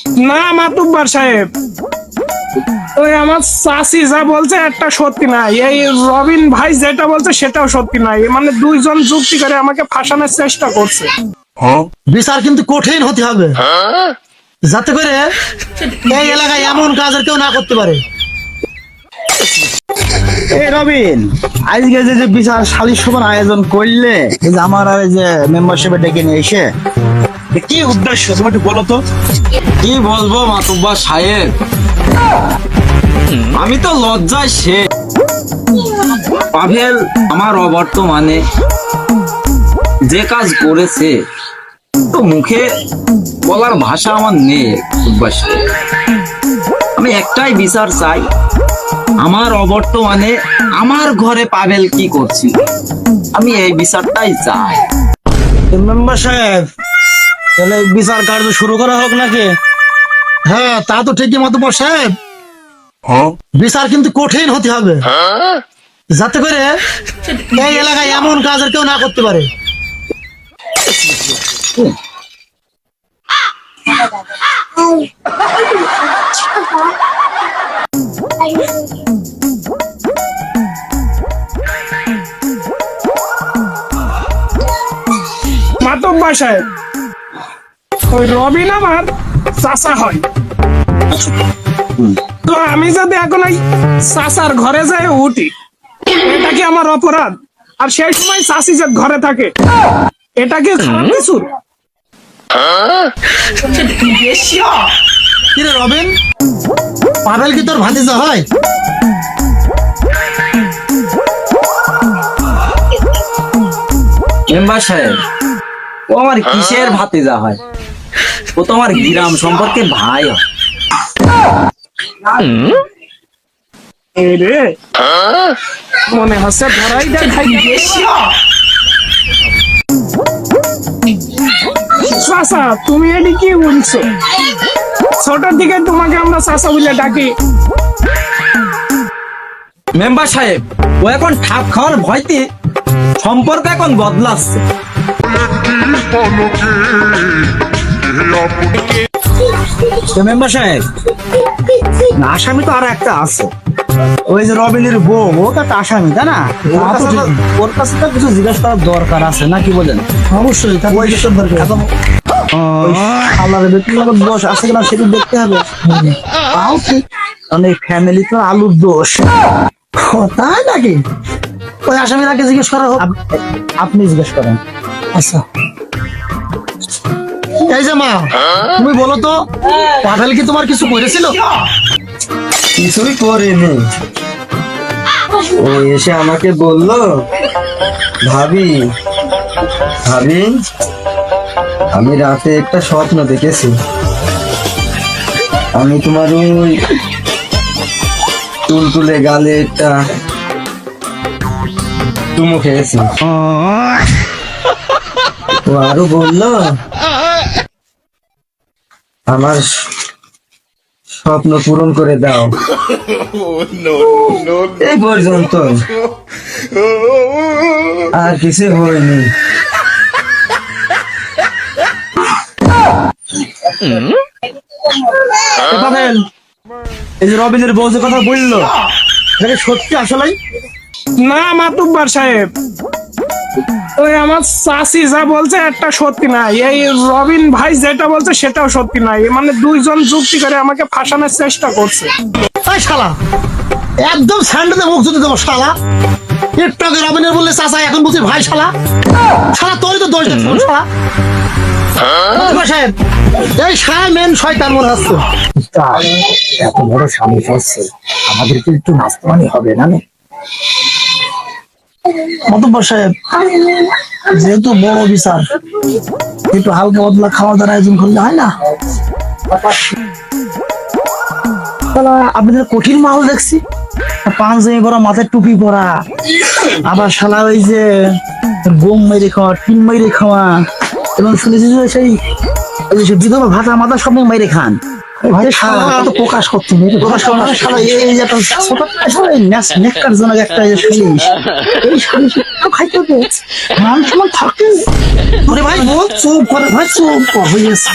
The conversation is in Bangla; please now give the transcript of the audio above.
না মাতুব্বার সাহেব, ওই আমার চাষি যা বলছে একটা সত্যি নাই, এই রবিন ভাই যেটা বলছে সেটাও সত্যি নাই, মানে দুইজন যুক্তি করে আমাকে ফাঁসানোর চেষ্টা করছে। বিচার কিন্তু কঠিন হতে হবে, যাতে করে এই এলাকায় এমন কাজ আর কেউ না করতে পারে। এই রবিন, আজকে যে বিচার সালিশ সভার আয়োজন করলে, এই যে আমার আর এই যে মেম্বারশিপে ডেকে নিয়ে এসে কি উদ্দেশ্য তুমি একটু বলো তো। কি বলবো মাতুব্বার সাহেব, আমি তো লজ্জায় শেষ। পাভেল আমার অবর্তমানে যে কাজ করেছে তো মুখে বলার ভাষা আমার নেই। আমি একটাই বিচার চাই, আমার অবর্তমানে আমার ঘরে পাভেল কি করছি, আমি এই বিচারটাই চাই। মেম্বার সাহেব, তাহলে বিচার কার্য শুরু করা হোক নাকি? হ্যাঁ, তা তো ঠিকই মাতুব্বর সাহেব, বিচার কিন্তু কঠিন হতে হবে, যাতে করে এই এলাকায় এমন কাজ আর কেউ না করতে পারে। মাতুব্বার সাহেব, ওই রবিন আমার চাচা হয়, তো আমি যদি এখন ওই চাচার ঘরে যাই উঠি, এটা কি আমার অপরাধ? আর সেই সময় চাচি যে ঘরে থাকে, এটা কি খারাপ কিছু? কিরে রবিন, পাভেল কি তোর ভাতিজা হয়? মেম্বার সাহেব, ও আমার কিসের ভাতিজা হয়, ও তো আমার গ্রাম সম্পর্কে ভাই হয়। এই রে, মনে হচ্ছে ধরাই দেখাই। চাচা, তুমি এটি কি বলছো? ছোটর দিকে তোমাকে আমরা চাচা বলে ডাকি। মেম্বার সাহেব, ও এখন ঠাপ খাওয়ার ভয়তে সম্পর্ক এখন বদলাচ্ছে। মেম্বার সাহেব, না, আসামি তো আর একটা আছে, ওই যে রবিনের বউ, ও তো একটা আসামি, তাই না? ওর কাছে তো কিছু জিজ্ঞাসা করার দরকার আছে, না কি বলেন? অবশ্যই, তার ওই জিজ্ঞাসার দরকার। এখন আল্লাহর ব্যক্তিগত দোষ আছে কিনা সেটা দেখতে হবে। তাও ঠিক, কারণ এই ফ্যামিলি তো আলুর দোষ। ও, তাই নাকি? ওই আসামির আগে জিজ্ঞেস করা হোক। আপনি জিজ্ঞেস করেন। আচ্ছা, এই যে মা, তুমি বলো তো, পাভেল কি তোমার কিছু করেছিল? কিছুই করেনি, ও এসে আমাকে বললো, ভাবি ভাবি আমি রাতে একটা স্বপ্ন দেখেছি, আমি তোমার ওই তুলতুলে গালে একটা চুমু খেয়েছি। ও আরো বললো, আমার স্বপ্ন পূরণ করে দাও। এই পর্যন্ত, আর কিছু হয়নি। পাভেল, এই যে রবিনের বউ যে কথা বললো, এটা কি সত্যি আসলে? না মাতুব্বার সাহেব, ওই আমার চাচি যা বলছে একটা সত্যি নাই, এই রবিন ভাই যেটা বলছে সেটাও সত্যি নাই, মানে দুইজন যুক্তি করে আমাকে ফাঁসানোর চেষ্টা করছে। এই শালা, একদম স্যান্ডেলে মুখ জুতে দেবো শালা। একটু আগে রবিনের বললে চাচা, এখন বলছি ভাই। শালা শালা, তোরই তো দোষ দেখছো শালা। মাতুব্বর সাহেব, এই শালা মেন শয়তান মনে হচ্ছে। এত বড় স্বামী হচ্ছে, আমাদেরকে একটু নাস্তানি হবে না? মাতুব্বর সাহেব, যেহেতু বড় বিচার, একটু হালকা বদলা খাওয়া দাওয়ার আয়োজন করলে হয় না? আপনাদের কঠিন মাল দেখছি, পাঞ্জাবি পরা, মাথায় টুপি পরা, আবার শালা ওই যে গম মেরে খাওয়া, টিন মেরে খাওয়া, এবং শুনেছি যে সেই বিধবা ভাতা মাথা সব মেরে খান। ভাই শালা তো প্রকাশ করতে নেই, প্রকাশ করা শালা। এই একটা নেককারজনক একটা সালিশ, এই সালিশ খাইতে হবে, মান সম্মান থাকে। ভাই বল, চুপ করে ভাই, চুপ হয়ে গেছে।